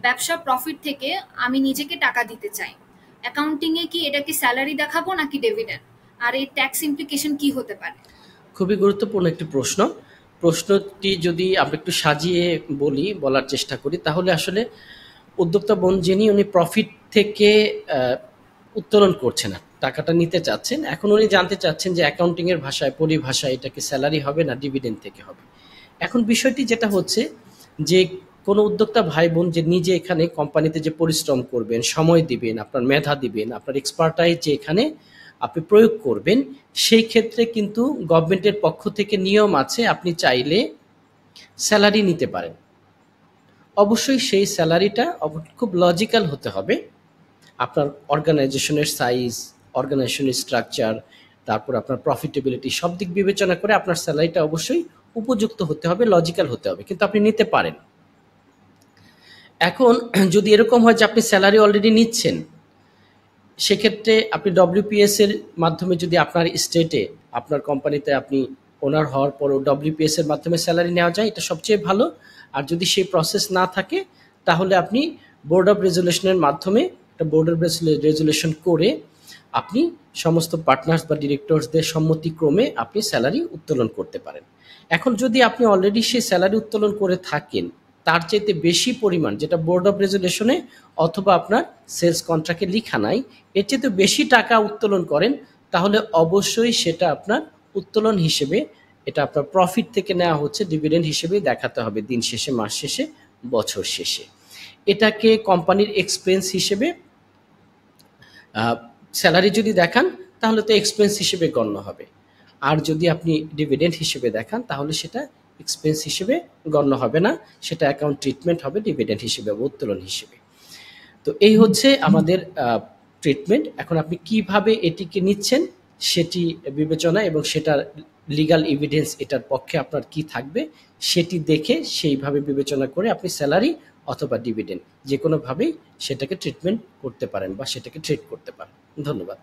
ব্যবসা প্রফিট থেকে আমি নিজেকে টাকা দিতে চাই, অ্যাকাউন্টিং এ কি এটাকে স্যালারি দেখাবো নাকি ডিভিডেন্ড? আর এই ট্যাক্স ইমপ্লিকেশন কি হতে পারে? খুবই গুরুত্বপূর্ণ একটি প্রশ্ন। প্রশ্নটি যদি আমরা একটু সাজিয়ে বলার চেষ্টা করি, তাহলে আসলে উদ্যোক্তা বোন যিনি, উনি প্রফিট থেকে উত্তোলন করছে না, টাকাটা নিতে চাচ্ছেন। এখন উনি জানতে চাচ্ছেন যে অ্যাকাউন্টিং এর ভাষায়, পরিভাষায় এটা কি স্যালারি হবে না ডিভিডেন্ড থেকে হবে। এখন বিষয়টি যেটা হচ্ছে যে কোনো উদ্যোক্তা ভাই বোন যে নিজে এখানে কোম্পানিতে যে পরিশ্রম করবেন, সময় দিবেন, আপনার মেধা দিবেন, আপনার এক্সপার্টাইজ যে এখানে আপনি প্রয়োগ করবেন, সেই ক্ষেত্রে কিন্তু গভর্নমেন্টের পক্ষ থেকে নিয়ম আছে, আপনি চাইলে স্যালারি নিতে পারেন। অবশ্যই সেই স্যালারিটা খুব লজিক্যাল হতে হবে। আপনার অর্গানাইজেশনের সাইজ, অর্গানাইজেশনের স্ট্রাকচার, তারপর আপনার প্রফিটেবিলিটি সব দিক বিবেচনা করে আপনার স্যালারিটা অবশ্যই উপযুক্ত হতে হবে, লজিক্যাল হতে হবে, কিন্তু আপনি নিতে পারেন। এখন যদি এরকম হয় যে আপনি স্যালারি অলরেডি নিচ্ছেন, সেক্ষেত্রে আপনি ডব্লিউপিএস এর মাধ্যমে, যদি আপনার স্টেটে আপনার কোম্পানিতে আপনি ওনার হওয়ার পরও ডব্লিউপিএস এর মাধ্যমে স্যালারি নেওয়া যায়, এটা সবচেয়ে ভালো। আর যদি সেই প্রসেস না থাকে, তাহলে আপনি বোর্ড অফ রেজুলেশনের মাধ্যমে একটা বোর্ড অফ রেজুলেশন করে আপনি সমস্ত পার্টনার্স বা ডিরেক্টরসদের সম্মতিক্রমে আপনি স্যালারি উত্তোলন করতে পারেন। এখন যদি আপনি অলরেডি সেই স্যালারি উত্তোলন করে থাকেন, তার চাইতে বেশি পরিমাণ, যেটা বোর্ড অফ রেজুলেশনে অথবা আপনার সেলস কন্ট্রাক্টে লেখা নাই, এর চাইতে বেশি টাকা উত্তোলন করেন, তাহলে অবশ্যই সেটা আপনার উত্তোলন হিসেবে, এটা আপনার প্রফিট থেকে নেওয়া হচ্ছে, ডিভিডেন্ড হিসেবে দেখাতে হবে দিন শেষে, মাস শেষে, বছর শেষে। এটাকে কোম্পানির এক্সপেন্স হিসেবে, স্যালারি যদি দেখান তাহলে তো এক্সপেন্স হিসেবে গণ্য হবে। আর যদি আপনি ডিভিডেন্ড হিসেবে দেখান, তাহলে সেটা এক্সপেন্স হিসেবে গণ্য হবে না, সেটা অ্যাকাউন্ট ট্রিটমেন্ট হবে ডিভিডেন্ড হিসেবে বা উত্তোলন হিসেবে। তো এই হচ্ছে আমাদের ট্রিটমেন্ট। এখন আপনি কিভাবে এটিকে নিচ্ছেন সেটি বিবেচনা, এবং সেটার লিগাল এভিডেন্স, এটার পক্ষে আপনার কি থাকবে সেটি দেখে সেইভাবে বিবেচনা করে আপনি স্যালারি অথবা ডিভিডেন্ড যে কোনোভাবেই সেটাকে ট্রিটমেন্ট করতে পারেন বা সেটাকে ট্রিট করতে পারেন। ধন্যবাদ।